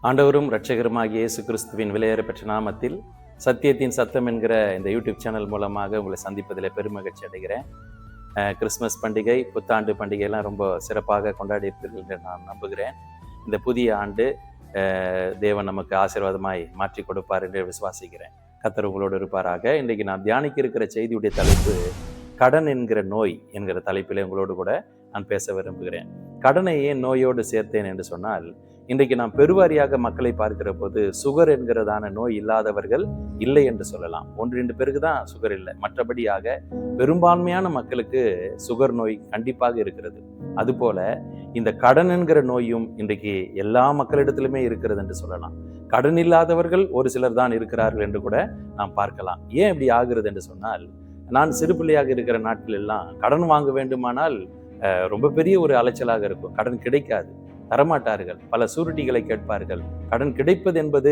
ஆண்டவரும் இரட்சகருமாகிய இயேசு கிறிஸ்துவின் விலையேற பெற்ற நாமத்தில் சத்தியத்தின் சத்தம் என்கிற இந்த யூடியூப் சேனல் மூலமாக உங்களை சந்திப்பதில் பெருமகிழ்ச்சி அடைகிறேன். கிறிஸ்மஸ் பண்டிகை, புத்தாண்டு பண்டிகையெல்லாம் ரொம்ப சிறப்பாக கொண்டாடி இருப்பீர்கள் என்று நான் நம்புகிறேன். இந்த புதிய ஆண்டு தேவன் நமக்கு ஆசீர்வாதமாய் மாற்றி கொடுப்பார் என்று விசுவாசிக்கிறேன். கர்த்தர் உங்களோடு இருப்பாராக. இன்றைக்கு நான் தியானிக்க இருக்கிற செய்தியுடைய தலைப்பு கடன் என்கிற நோய் என்கிற தலைப்பிலே உங்களோடு கூட நான் பேச விரும்புகிறேன். கடனை ஏன் நோயோடு சேர்த்தேன் என்று சொன்னால், இன்றைக்கு நாம் பெருவாரியாக மக்களை பார்க்கிற போது சுகர் என்கிறதான நோய் இல்லாதவர்கள் இல்லை என்று சொல்லலாம். 1-2 பேருக்கு தான் சுகர் இல்லை, மற்றபடியாக பெரும்பான்மையான மக்களுக்கு சுகர் நோய் கண்டிப்பாக இருக்கிறது. அதுபோல இந்த கடன் என்கிற நோயும் இன்றைக்கு எல்லா மக்களிடத்திலுமே இருக்கிறது என்று சொல்லலாம். கடன் இல்லாதவர்கள் ஒரு சிலர் தான் இருக்கிறார்கள் என்று கூட நாம் பார்க்கலாம். ஏன் இப்படி ஆகிறது என்று சொன்னால், நான் சிறு பிள்ளையாக இருக்கிற நாட்கள் எல்லாம் கடன் வாங்க வேண்டுமானால் ரொம்ப பெரிய ஒரு அலைச்சலாக இருக்கும். கடன் கிடைக்காது, தரமாட்டார்கள், பல சூரிட்டிகளை கேட்பார்கள். கடன் கிடைப்பது என்பது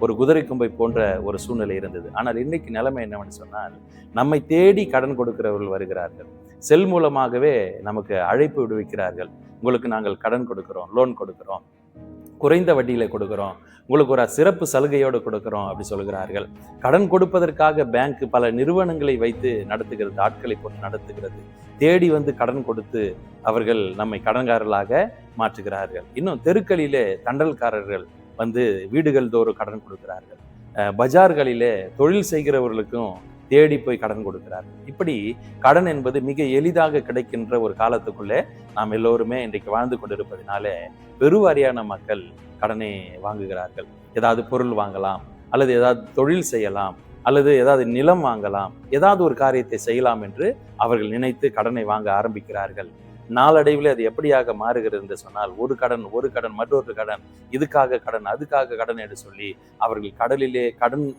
ஒரு குதிரை கொம்பை போன்ற ஒரு சூழ்நிலை இருந்தது. ஆனால் இன்னைக்கு நிலைமை என்னவென்று சொன்னால், நம்மை தேடி கடன் கொடுக்கிறவர்கள் வருகிறார்கள். செல் மூலமாகவே நமக்கு அழைப்பு விடுவிக்கிறார்கள். உங்களுக்கு நாங்கள் கடன் கொடுக்கிறோம், லோன் கொடுக்கிறோம், குறைந்த வட்டியில கொடுக்கிறோம், உங்களுக்கு ஒரு சிறப்பு சலுகையோடு கொடுக்கிறோம் அப்படி சொல்கிறார்கள். கடன் கொடுப்பதற்காக பேங்க் பல நிறுவனங்களை வைத்து நடத்துகிறது, ஆட்களை போட்டு நடத்துகிறது. தேடி வந்து கடன் கொடுத்து அவர்கள் நம்மை கடன்காரர்களாக மாற்றுகிறார்கள். இன்னும் தெருக்களிலே தண்டல்காரர்கள் வந்து வீடுகள் தோறும் கடன் கொடுக்கிறார்கள். பஜார்களிலே தொழில் செய்கிறவர்களுக்கும் தேடி போய் கடன் கொடுக்கிறார்கள். இப்படி கடன் என்பது மிக எளிதாக கிடைக்கின்ற ஒரு காலத்துக்குள்ளே நாம் எல்லோருமே இன்றைக்கு வாழ்ந்து கொண்டிருப்பதினாலே பெருவாரியான மக்கள் கடனை வாங்குகிறார்கள். ஏதாவது பொருள் வாங்கலாம், அல்லது ஏதாவது தொழில் செய்யலாம், அல்லது ஏதாவது நிலம் வாங்கலாம், ஏதாவது ஒரு காரியத்தை செய்யலாம் என்று அவர்கள் நினைத்து கடனை வாங்க ஆரம்பிக்கிறார்கள். நாளடைவில் அது எப்படியாக மாறுகிறது என்று சொன்னால், ஒரு கடன் மற்றொரு கடன், இதுக்காக கடன், அதுக்காக கடன் என்று சொல்லி அவர்கள்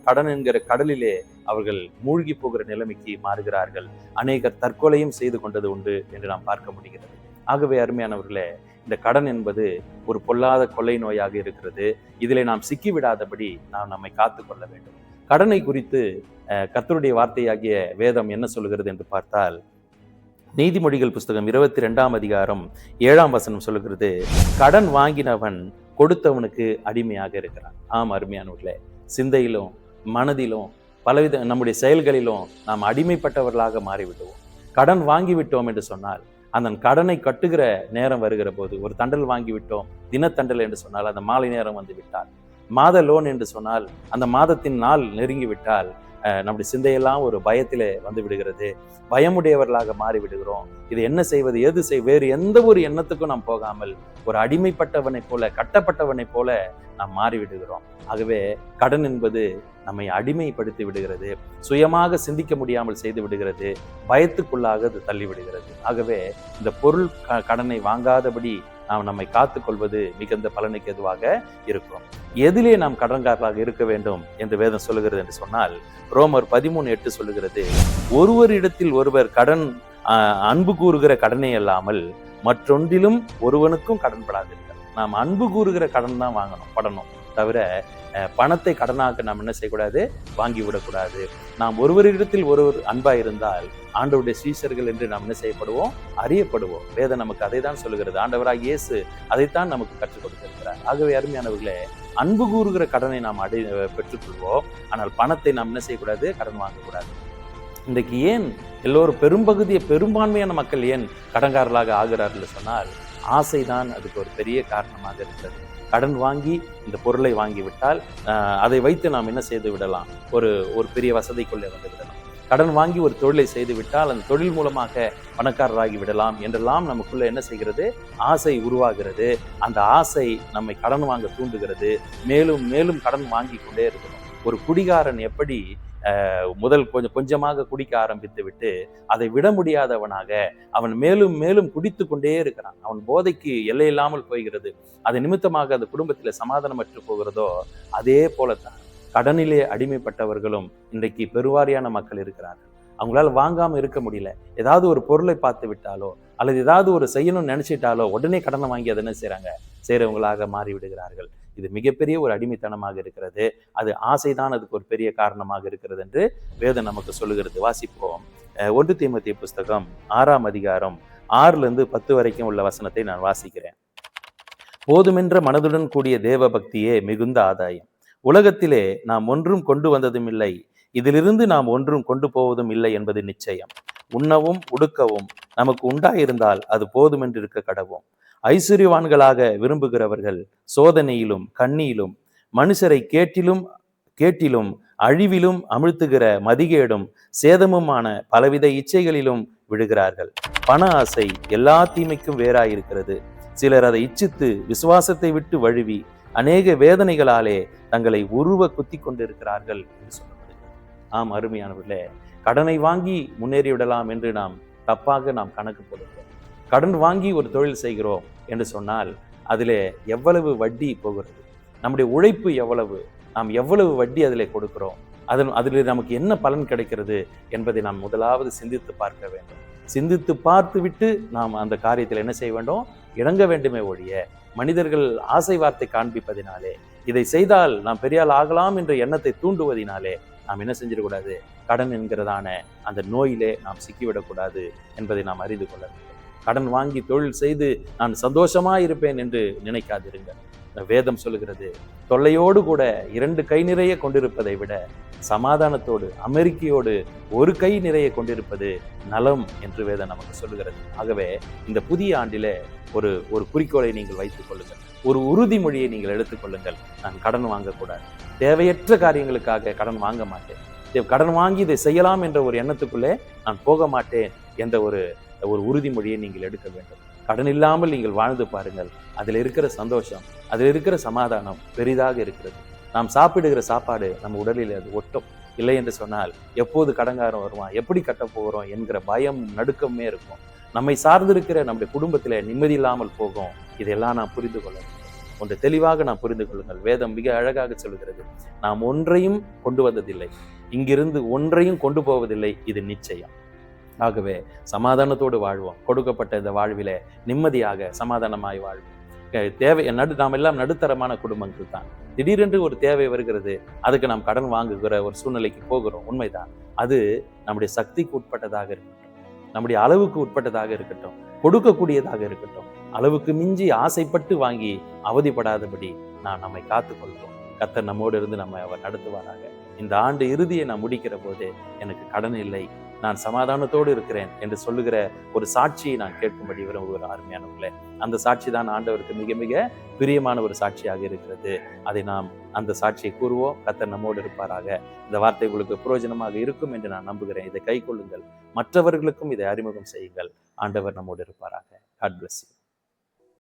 கடன் என்கிற கடலிலே அவர்கள் மூழ்கி போகிற நிலைமைக்கு மாறுகிறார்கள். அநேகர் தற்கொலையும் செய்து கொண்டது உண்டு என்று நாம் பார்க்க முடிகிறது. ஆகவே அருமையானவர்களே, இந்த கடன் என்பது ஒரு பொல்லாத கொள்ளை நோயாக இருக்கிறது. இதிலே நாம் சிக்கிவிடாதபடி நாம் நம்மை காத்து கொள்ள வேண்டும். கடனை குறித்து கர்த்தருடைய வார்த்தையாகிய வேதம் என்ன சொல்கிறது என்று பார்த்தால், நீதிமொழிகள் புஸ்தகம் 22ஆம் அதிகாரம் 7ஆம் வசனம் சொல்லுகிறது, கடன் வாங்கினவன் கொடுத்தவனுக்கு அடிமையாக இருக்கிறான். ஆம் அருமையானவர்களே, சிந்தையிலும் மனதிலும் பலவித நம்முடைய செயல்களிலும் நாம் அடிமைப்பட்டவர்களாக மாறிவிடுவோம். கடன் வாங்கிவிட்டோம் என்று சொன்னால், அந்த கடனை கட்டுகிற நேரம் வருகிற போது, ஒரு தண்டல் வாங்கிவிட்டோம், தினத்தண்டல் என்று சொன்னால் அந்த மாலை நேரம் வந்து விட்டால், மாத லோன் என்று சொன்னால் அந்த மாதத்தின் நாள் நெருங்கி விட்டால் நம்முடைய சிந்தையெல்லாம் ஒரு பயத்திலே வந்து விடுகிறது. பயமுடையவர்களாக மாறி விடுகிறோம். இது என்ன செய்வது, வேறு எந்த ஒரு எண்ணத்துக்கும் நாம் போகாமல் ஒரு அடிமைப்பட்டவனை போல, கட்டப்பட்டவனை போல நாம் மாறிவிடுகிறோம். ஆகவே கடன் என்பது நம்மை அடிமைப்படுத்தி விடுகிறது, சுயமாக சிந்திக்க முடியாமல் செய்து விடுகிறது, பயத்துக்குள்ளாக அது தள்ளி விடுகிறது. ஆகவே இந்த பொருள் கடனை வாங்காதபடி நாம் நம்மை காத்து கொள்வது மிகுந்த பலனுக்கு எதுவாக இருக்கும். எதிலே நாம் கடன்காரர்களாக இருக்க வேண்டும் என்று வேதம் சொல்லுகிறது என்று சொன்னால், ரோமர் 13:8 சொல்லுகிறது, ஒருவரிடத்தில் ஒருவர் கடன் அன்பு கூறுகிற கடனே அல்லாமல் மற்றொன்றிலும் ஒருவனுக்கும் கடன்படாதீர்கள். நாம் அன்பு கூறுகிற கடன் தான் படணும், தவிர பணத்தை கடனாக நாம் என்ன செய்யக்கூடாது, வாங்கி விடக்கூடாது. நாம் ஒருவரிடத்தில் ஒருவர் அன்பாய் இருந்தால் ஆண்டவருடைய சீஷர்கள் என்று நாம் என்ன செய்யப்படுவோம், அறியப்படுவோம். வேதம் நமக்கு அதை தான் சொல்லுகிறது. ஆண்டவராக இயேசு அதைத்தான் நமக்கு கற்றுக் கொடுத்திருக்கிறார். ஆகவே அருமையானவர்களே, அன்பு கூறுகிற கடனை நாம் பெற்றுக்கொள்வோம். ஆனால் பணத்தை நாம் என்ன செய்யக்கூடாது, கடன் வாங்கக்கூடாது. இன்றைக்கு ஏன் எல்லோரும் பெரும்பான்மையான மக்கள் ஏன் கடன்காரர்களாக ஆகிறார்கள் சொன்னால், ஆசைதான் அதுக்கு ஒரு பெரிய காரணமாக இருக்கிறது. கடன் வாங்கி இந்த பொருளை வாங்கிவிட்டால் அதை வைத்து நாம் என்ன செய்து விடலாம், ஒரு பெரிய வசதிக்குள்ளே வந்து விடலாம். கடன் வாங்கி ஒரு தொழிலை செய்து விட்டால் அந்த தொழில் மூலமாக பணக்காரராகி விடலாம் என்றெல்லாம் நமக்குள்ள என்ன செய்கிறது, ஆசை உருவாகிறது. அந்த ஆசை நம்மை கடன் வாங்க தூண்டுகிறது. மேலும் மேலும் கடன் வாங்கி கொண்டே இருக்கணும். ஒரு குடிகாரன் எப்படி முதல் கொஞ்சமாக குடிக்க ஆரம்பித்து விட்டு அதை விட முடியாதவனாக அவன் மேலும் மேலும் குடித்து கொண்டே இருக்கிறான், அவன் போதைக்கு எல்லை இல்லாமல் போகிறது, அது நிமித்தமாக அந்த குடும்பத்தில் சமாதானமற்று போகிறதோ, அதே போலத்தான் கடனிலே அடிமைப்பட்டவர்களும் இன்றைக்கு பெருவாரியான மக்கள் இருக்கிறார்கள். அவங்களால வாங்காம இருக்க முடியல. ஏதாவது ஒரு பொருளை பார்த்து விட்டாலோ அல்லது ஏதாவது ஒரு செய்யணும்னு நினைச்சிட்டாலோ உடனே கடனை வாங்கி அதை என்ன செய்றவங்களாக மாறி விடுகிறார்கள். இது மிகப்பெரிய ஒரு அடிமைத்தனமாக இருக்கிறது. அது ஆசைதான் அதுக்கு ஒரு பெரிய காரணமாக இருக்கிறது என்று வேதம் நமக்கு சொல்லுகிறது. வாசிப்போம். 1 தீமோத்தேயு புஸ்தகம் 6ஆம் அதிகாரம் 6லிருந்து 10 வரைக்கும் உள்ள வசனத்தை நான் வாசிக்கிறேன். போதுமென்ற மனதுடன் கூடிய தேவ பக்தியே மிகுந்த ஆதாயம். உலகத்திலே நாம் ஒன்றும் கொண்டு வந்ததும் இல்லை, இதிலிருந்து நாம் ஒன்றும் கொண்டு போவதும் இல்லை என்பது நிச்சயம். உண்ணவும் உடுக்கவும் நமக்கு உண்டாயிருந்தால் அது போதுமென்று இருக்க கடவோம். ஐஸ்வர்யவான்களாக விரும்புகிறவர்கள் சோதனையிலும் கண்ணியிலும் மனுஷரை கேட்டிலும் அழிவிலும் அமிழ்த்துகிற மதிகேடும் சேதமுமான பலவித இச்சைகளிலும் விழுகிறார்கள். பண ஆசை எல்லா தீமைக்கும் வேறாயிருக்கிறது. சிலர் அதை இச்சித்து விசுவாசத்தை விட்டு வழுவி அநேக வேதனைகளாலே தங்களை உருவ குத்தி கொண்டிருக்கிறார்கள் என்று சொல்லப்படுகிறது. ஆம் அருமையானவர்களே, கடனை வாங்கி முன்னேறிவிடலாம் என்று நாம் தப்பாக கணக்கு போடுகிறோம். கடன் வாங்கி ஒரு தொழில் செய்கிறோம் என்று சொன்னால் அதிலே எவ்வளவு வட்டி போகிறது, நம்முடைய உழைப்பு எவ்வளவு, நாம் எவ்வளவு வட்டி அதிலே கொடுக்கிறோம், அதில் நமக்கு என்ன பலன் கிடைக்கிறது என்பதை நாம் முதலாவது சிந்தித்து பார்க்க வேண்டும். சிந்தித்து பார்த்து விட்டு நாம் அந்த காரியத்தில் என்ன செய்ய வேண்டும், இறங்க வேண்டுமே ஒழிய மனிதர்கள் ஆசை வார்த்தை காண்பிப்பதினாலே, இதை செய்தால் நாம் பெரியால் ஆகலாம் என்ற எண்ணத்தை தூண்டுவதினாலே நாம் என்ன செஞ்சிடக்கூடாது, கடன் என்கிறதான அந்த நோயிலே நாம் சிக்கிவிடக்கூடாது என்பதை நாம் அறிந்து கொள்ள வேண்டும். கடன் வாங்கி தொழில் செய்து நான் சந்தோஷமா இருப்பேன் என்று நினைக்காதிருங்கள். வேதம் சொல்லுகிறது, தொல்லையோடு கூட 2 கை நிறைய கொண்டிருப்பதை விட சமாதானத்தோடு அமெரிக்கையோடு 1 கை நிறைய கொண்டிருப்பது நலம் என்று வேதம் நமக்கு சொல்லுகிறது. ஆகவே இந்த புதிய ஆண்டிலே ஒரு குறிக்கோளை நீங்கள் வைத்துக் கொள்ளுங்கள், ஒரு உறுதிமொழியை நீங்கள் எடுத்துக்கொள்ளுங்கள். நான் கடன் வாங்கக்கூடாது, தேவையற்ற காரியங்களுக்காக கடன் வாங்க மாட்டேன், கடன் வாங்கி இதை செய்யலாம் என்ற ஒரு எண்ணத்துக்குள்ளே நான் போக மாட்டேன் என்ற ஒரு உறுதிமொழியை நீங்கள் எடுக்க வேண்டும். கடன் இல்லாமல் நீங்கள் வாழ்ந்து பாருங்கள், அதில் இருக்கிற சந்தோஷம், அதில் இருக்கிற சமாதானம் பெரிதாக இருக்கிறது. நாம் சாப்பிடுகிற சாப்பாடு நம்ம உடலில் அது ஒட்டும். இல்லை என்று சொன்னால் எப்போது கடங்காரம் வருவான், எப்படி கட்ட போகிறோம் என்கிற பயம் நடுக்கமே இருக்கும். நம்மை சார்ந்திருக்கிற நம்முடைய குடும்பத்தில் நிம்மதி இல்லாமல் போகும். இதெல்லாம் நாம் புரிந்து கொள்ள வேண்டும். ஒன்று தெளிவாக நாம் புரிந்து கொள்ளுங்கள். வேதம் மிக அழகாக சொல்கிறது, நாம் ஒன்றையும் கொண்டு வந்ததில்லை, இங்கிருந்து ஒன்றையும் கொண்டு போவதில்லை, இது நிச்சயம். ஆகவே சமாதானத்தோடு வாழ்வோம். கொடுக்கப்பட்ட இந்த வாழ்வில நிம்மதியாக சமாதானமாய் வாழ்வோம். நாம் எல்லாம் நடுத்தரமான குடும்பங்கள் தான். திடீரென்று ஒரு தேவை வருகிறது, அதுக்கு நாம் கடன் வாங்குகிற ஒரு சூழ்நிலைக்கு போகிறோம். உண்மைதான். அது நம்முடைய சக்திக்கு உட்பட்டதாக இருக்கட்டும், நம்முடைய அளவுக்கு உட்பட்டதாக இருக்கட்டும், கொடுக்கக்கூடியதாக இருக்கட்டும். அளவுக்கு மிஞ்சி ஆசைப்பட்டு வாங்கி அவதிப்படாதபடி நம்மை காத்துக்கொள்கிறோம். கர்த்தர் நம்மோடு இருந்து அவர் நடத்துவாராக. இந்த ஆண்டு இறுதியை நான் முடிக்கிற போது எனக்கு கடன் இல்லை, நான் சமாதானத்தோடு இருக்கிறேன் என்று சொல்லுகிற ஒரு சாட்சியை நான் கேட்கும்படி விரும்புகிற அருமையானவர்களே, அந்த சாட்சி தான் ஆண்டவருக்கு மிக மிக பிரியமான ஒரு சாட்சியாக இருக்கிறது. அதை நாம் அந்த சாட்சியை கூறுவோம். கர்த்தர் நம்மோடு இருப்பாராக. இந்த வார்த்தை உங்களுக்கு பிரயோஜனமாக இருக்கும் என்று நான் நம்புகிறேன். இதை கை கொள்ளுங்கள், மற்றவர்களுக்கும் இதை அறிமுகம் செய்யுங்கள். ஆண்டவர் நம்மோடு இருப்பாராக. God bless you.